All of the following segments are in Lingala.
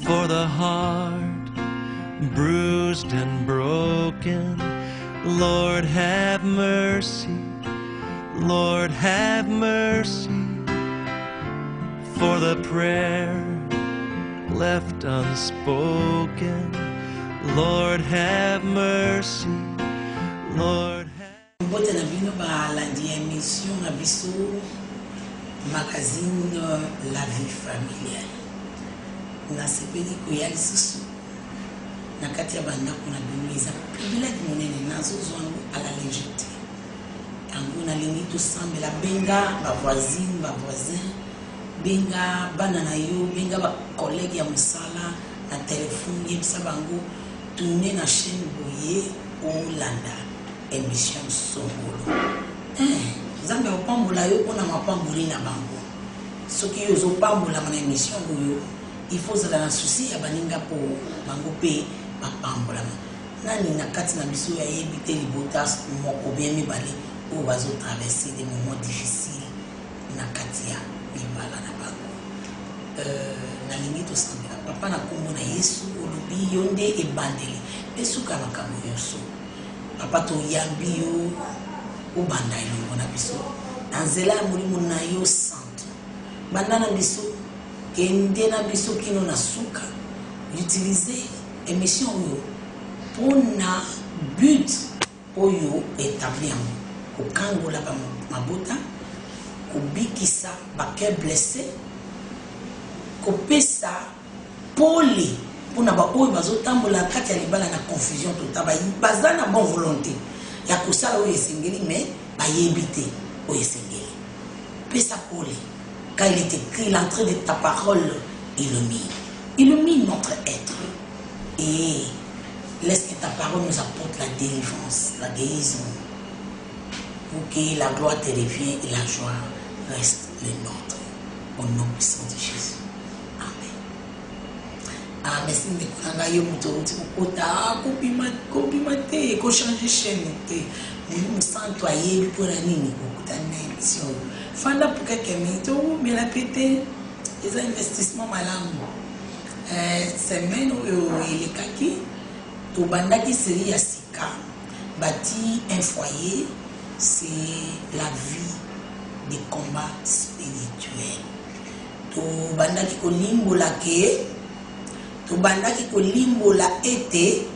For the heart bruised and broken, Lord have mercy, Lord have mercy. For the prayer left unspoken, Lord have mercy, Lord have Bote na bino ba landi émission na biso magazine La Vie Familiale. Na sepeli koya lisusu na kati ya bandako na bino eza privilège monene nazozwa yango à la légèreté. Yango nalingi tosambela benga bavoisine bavoisin benga bana na yo benga bacollègue ya mosala na telefone yebisa bango tourne na chaîne boye olanda émission songolo. Nzambe opambola yo mpona mapamboli na bango soki yo ozopambola na émission boyo il faut que la souci ya baninga po bango pe bapambola nani na kati na biso ya yebite libotas moko bien mibale o bazo traverser des moments difficiles na kati ya libala na bango na lingi to sambela papa na kombo na Yesu olobi yo nde ebandeli esuka makambo yoso papa to yambi yo obanda elongo na biso na nzela ya molimo na yo santo banda na biso kende na biso kino na suka utiliser émission yo pour na but oyo établi yango kokangola mabota kobikisa baker blessé kopesa pole mpona baoyo bazotambola kati ya libala na confusion totale baza na bonne volonté ya kosala oyo esengeli mais bayebi te oyo esengeli pesa pole. Car il est écrit, l'entrée de ta parole illumine notre être. Et laisse que ta parole nous apporte la délivrance, la guérison. Pour que la gloire te revienne et la joie reste le nôtre. Au nom puissant de Jésus. Amen. Ah, merci de konanga yo mutoruti kokota kopimate ko changer chaîne te. Nous santo ayebi pour la nini kokota na émission. Fanda pour quelques minutes, mais la pété, les investissements malams. Semaine où il est kaki, tout banda qui serait à Sika, bâti un foyer, c'est la vie des combats spirituels. Tout banda qui kolimbo la ke, tout banda qui kolimbo la été,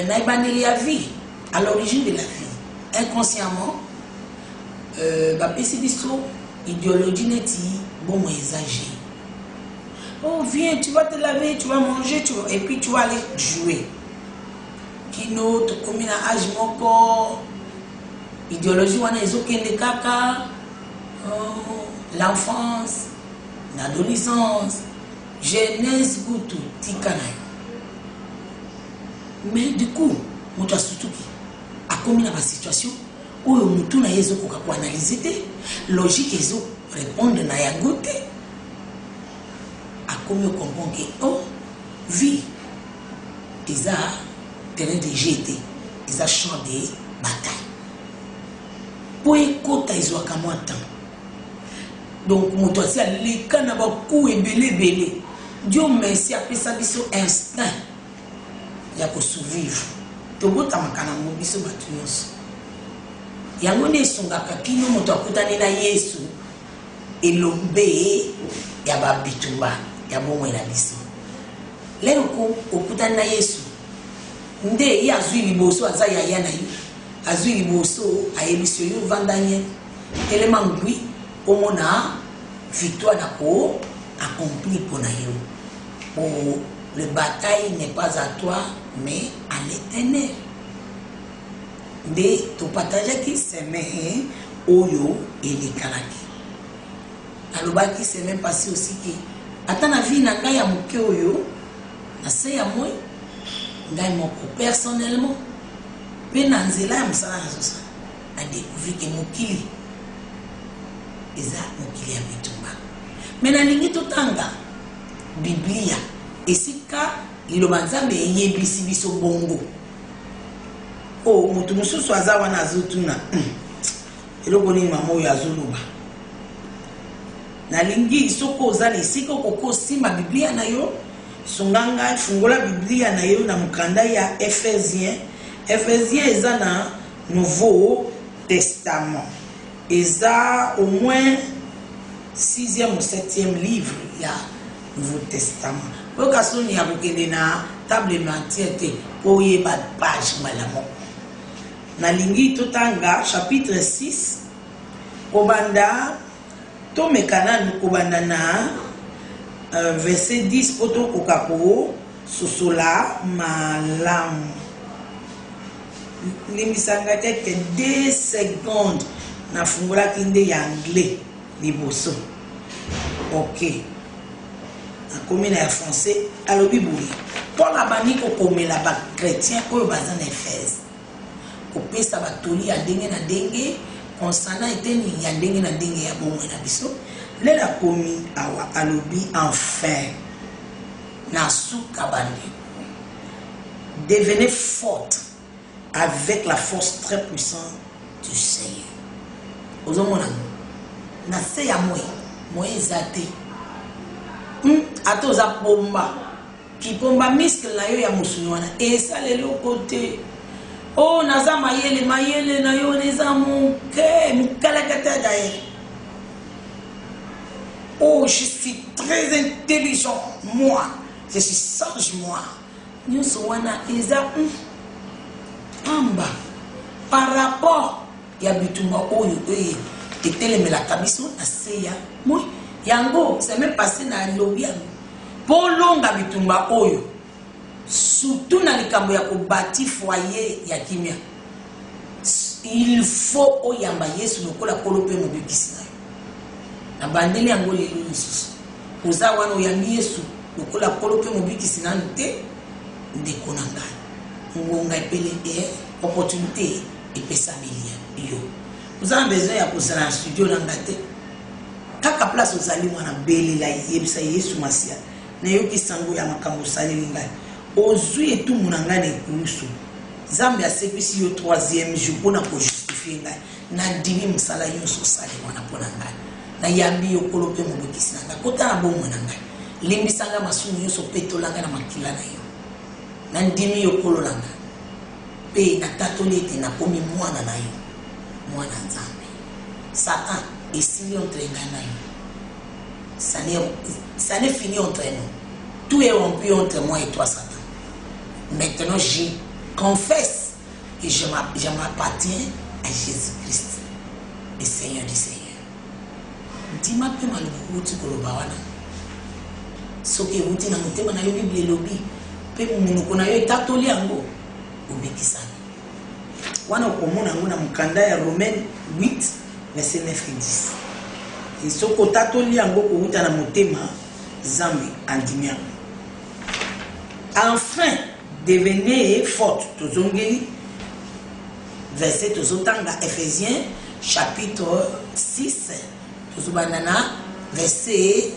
naibandeli la vie, à l'origine de la vie. Inconsciemment, idéologie neti bon exagéré. Oh viens, tu vas te laver, tu vas manger, et puis tu vas aller jouer. Kino to komina âge moko idéologie wana ezokende kaka l'enfance, l'adolescence, jeunesse gutu tikana. Mais du coup, moto asutuki comme dans la situation où nous avons analysé logique ils ont répondre na ya goûté à comme on comprend que oh vie ils a terrain de GT ils a champ de bataille pour écouter ils ont comme temps donc moto si les kana ba coup et belé Dieu merci après ça biso instinct ya ko survivre tobota makana mobiso batu nyonso yango nde esungaka kino moto akutani na Yesu elombe ya babitumba ya bomwe na biso lelo ko okutani na Yesu nde ya azwi liboso aza ya na yo azwi liboso ayebiso yo vandanye elema ngwi omona victoire na ko accompli pour na yo. Oh, le bataille n'est pas à toi mais à l'Éternel. nde topartageaki semaine oyo elekalaki. Alobaki semaine passé aussi que ata na vie na ngai ya moke oyo na se ya moi ngai moko personnellement pe na nzela ya mosala nazosala a découvrir que mokili eza mokili ya bitumba. Me nalingi totanga Biblia esika liloba Nzambe eyebisi biso bongo. Oh, mutu mususu aza wana azotuna eloko nini mama oyo azoloba. Nalingi soko ozali esika okosimba Biblia na yo sunganga fungola Biblia na yo na mukanda ya Ephésiens. Ephésiens eza na Nouveau Testament. Eza au moins 6e ou 7e livre ya Nouveau Testament. Okasoni ya kokende na table entière po yeba page malamo. Nalingi totanga chapitre 6 kobanda to mekana kobanda na verset 10 poto kokako sosola malamu. Limisanga teke 2 secondes na fungula kinde ya anglais liboso. OK. Akomi na français alobi bouli. Pour la bani ko komela ba chrétien ko baza na Éphèse. Ko pesa ba toli ya ndenge na ndenge, konsana eteni ya ndenge na ndenge ya bomwe na biso. Lela komi awa alobi enfin. Na suka bandi. Devenez forte avec la force très puissante du Seigneur. Ozomona na se ya moi zate. Ato za pomba ki pomba muscle na yo ya musuni wana esalelo côté. Oh naza mayele na yo neza muke mukalakata d'ailleurs. Oh je suis très intelligent moi, je suis sage moi. Nyuso wana eza amba par rapport ya bitumba oyo etelemela kabiso na seya moi yango c'est même passé na lobby pour longa bitumba oyo surtout na likambo ya kobati foyer ya kimia il faut oyamba Yesu lokola kolope mobikisi na bandeli yango lelo nsusu oza wana oyambi Yesu lokola kolope mobikisi na nte ndeko na ngai ngonga epele opportunité epesa milia yo oza besoin ya kozala na studio na ngate kaka place ozali mwana belela yebisa Yesu Masia na yoki sango ya makambo saleli ngai ozwi etu munanga na ekusu Nzambe asepisi yo 3e jour pona ko justifier ngai na dimi musala yonso sali mwana pona ngai na yambi yo kolope mobokisi na ngai kota na bomwe na ngai limbisanga masumu yonso petolanga na makila na yo na ndimi yo kololanga pe na tatolete na komi mwana na yo mwana Nzambe. Satan esili entre ngai na yo. Ça n'est fini entre nous. Tout est rompu entre moi et toi, Satan. Maintenant, je confesse que je m'appartiens à Jésus-Christ, le Seigneur du Seigneur. Dis-moi que je suis ce que vous dites dans la Bible, lobby, pe munoko na yo tatoli yango obekisana. Wana okomona ngona mukanda ya Romains 8 verset 9 et 10. Et soko tatoli yango ko uta na motema Nzambe andimia. Enfin, devenez forte. Tozongeli verset tozotanga Ephésiens chapitre 6 tozobanana verset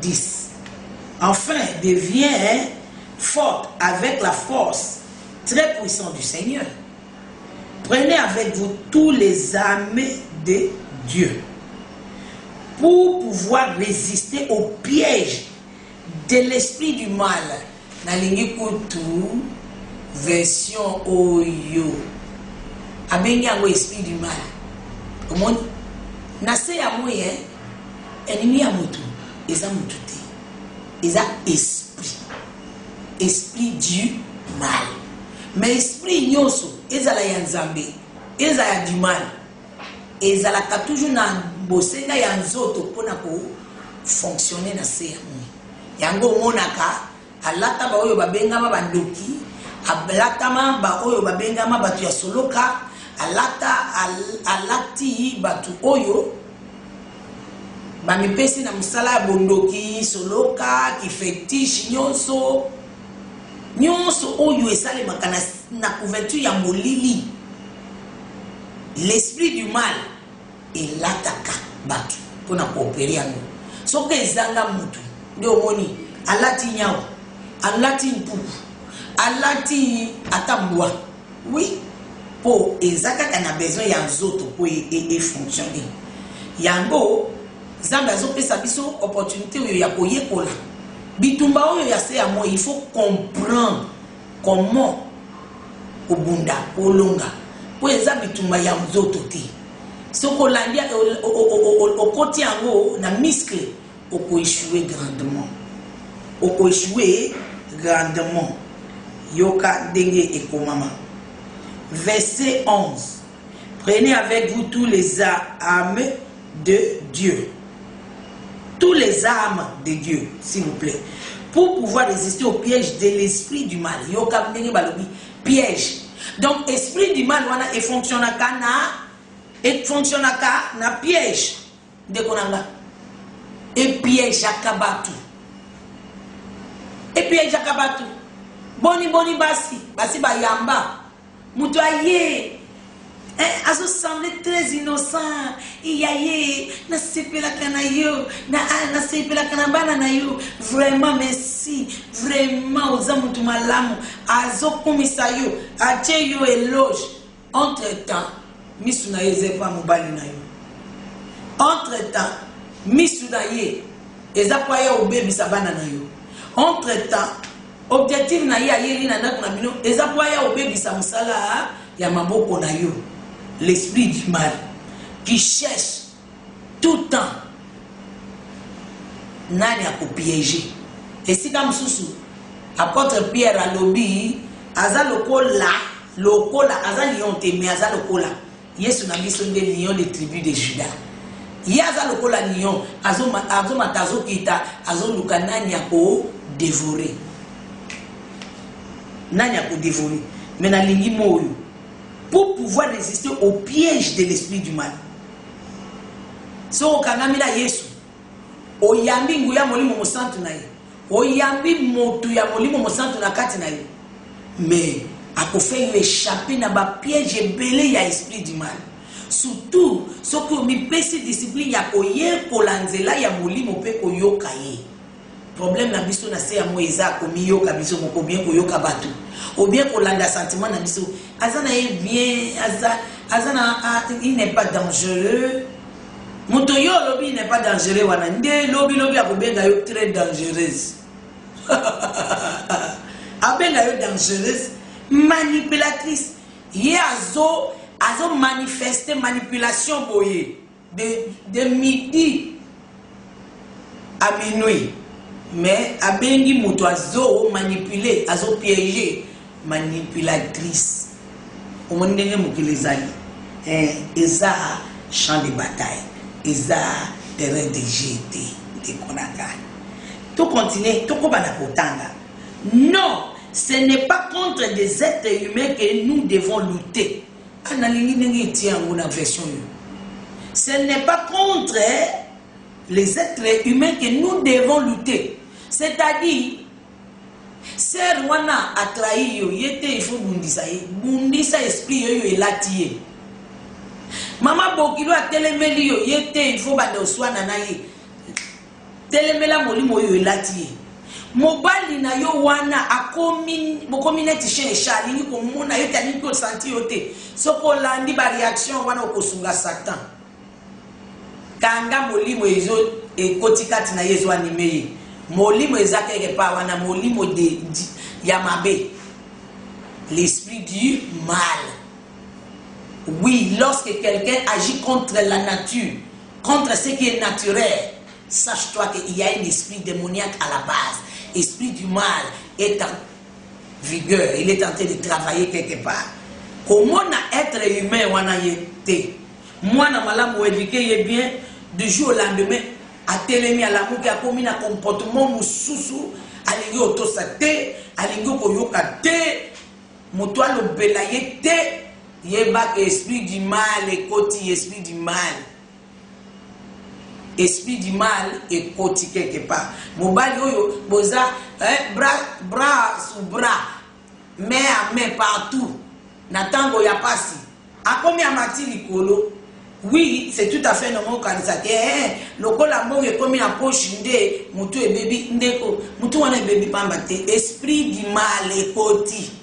10. Enfin, deviens forte avec la force très puissante du Seigneur. Prenez avec vous tous les armées de Dieu pour pouvoir résister aux pièges de l'esprit du mal. Nalingi kutu version oyo. Abengi yango esprit du mal. Omoni nase ya moye ennemi ya mutu eza mutu te. Eza esprit du mal. Mais esprit nyonso ezala ya Nzambe eza ya du mal. Ezala ka toujours na bosenga ya nzoto pona ko fonctionner na se ya moye. Yango monaka alata ba oyo babenga ba bandoki alatama ba oyo babengama batu ya soloka alati batu oyo bamipesi na musala bondoki soloka ki fetish nyonso oyo esalemaka na couverture ya molili. L'esprit du mal elataka batu pona koopere yango soki ezanga mutu nde omoni alati nyao alati mpuku alati atambwa oui po ezakaka na besoin ya nzoto po fonctionner yango Zamba azopesa biso opportunité oyo ya koyekola bitumba oyo ya se ya moi. Il faut comprendre comment obunda olonga po eza bitumba ya nzoto te soko landia okoti yango na muscle okoéchouer grandement yoka ndenge ekomama. Verset 11. Prenez avec vous tous les âmes de Dieu. Tous les âmes de Dieu, s'il vous plaît, pour pouvoir résister au piège de l'esprit du mal. Yoka ndenge balobi piège. Donc esprit du mal wana et fonctionnaka na piège de konanga. Et piège akabatu. Et piège akabatu. Boni basi bayamba. Mutu aye. Azo semblait très innocent. Iyaye na sepela kana yo na sepela kana bana na yo. Vraiment merci. Vraiment oza mutu malamu. Azo komisa yo. Ache yo éloge. Entre-temps, misu na yeze pa mobali na yo. Entre-temps, misu na ye eza kwa ya obebisa bana na yo. Entre-temps, objectif na ye ayeli na ndako na bino eza kwa ya obebisa musala ya maboko na yo. L'esprit du mal qui cherche tout le temps nani a piéger. Et si comme sous apôtre Pierre a lobby aza lokola aza lion te mais aza lokola Yesu na biso nde lion des tribus de Juda. Yaza lokola lion azo matazo kita azo luka nani a dévorer. Nani a dévorer. Mais na lingi moyo pour pouvoir résister au piège de l'esprit du mal. So kanamila Yesu oyambi nguya molimo mosantu na ye oyambi motu ya molimo mosantu na kati na ye mais akofait échapper na ba piège belé ya esprit du mal. Surtout ce que mi pesi discipline ya koye kolanzela ya molimo pe koyoka ye. Problème na biso na se ya moeza komi yoka biso moko bien koyoka batu ou bien kolanda sentiment na biso azana ye bien azana il n'est pas dangereux. Moto yo lobi il n'est pas dangereux wana nde lobi akobenga yo très dangereuse. Abenga yo dangereuse manipulatrice. Ye azo manifester manipulation boye de midi à minuit. Mais abengi moto azo manipuler azo piéger manipulatrice. Au ndenge mokilezali eza champ de bataille eza terrain de GT de konaka. Tout continuer tout kobana kotanga. Non, ce n'est pas contre des êtres humains que nous devons lutter. Analingi ndenge ti yango na version yo. Ce n'est pas contre les êtres humains que nous devons lutter. C'est-à-dire, ser wana a trahi yo, yete il faut bundisa esprit yo elati. Mama bokilo a telemeli yo, yete il faut bande oswana na ye. Telemela molimo yo elati. Mobali na yo wana akomi bokomineti chez Charlie ni ko mona yo tani ko senti yote. Soko landi ba réaction wana okosunga Satan. Kanga molimo ezo ekotikati na yezo animé. Molimo ezake kepa wana molimo de yamabe. L'esprit du mal. Oui, lorsque quelqu'un agit contre la nature, contre ce qui est naturel, sache-toi qu'il y a un esprit démoniaque à la base. Esprit du mal est en vigueur, il est en train de travailler quelque part. Comment être humain wana yete? Moi na malamu éduqué bien du jour au lendemain. A telemi à l'amour qui a commis un comportement moussousou, alingi otosate, alingi koyoka te, moto alobela ye te yeba esprit du mal ekoti esprit du mal. Esprit du mal ekoti quelque part. Mobali oyo boza bras sous bras, main à main partout. Natango ya pasi. Akomi amati likolo. Oui, c'est tout à fait normal quand ça que lokola mo ekomi en poche nde mutu e baby ndeko mutu wana baby pamba te esprit du mal ekoti.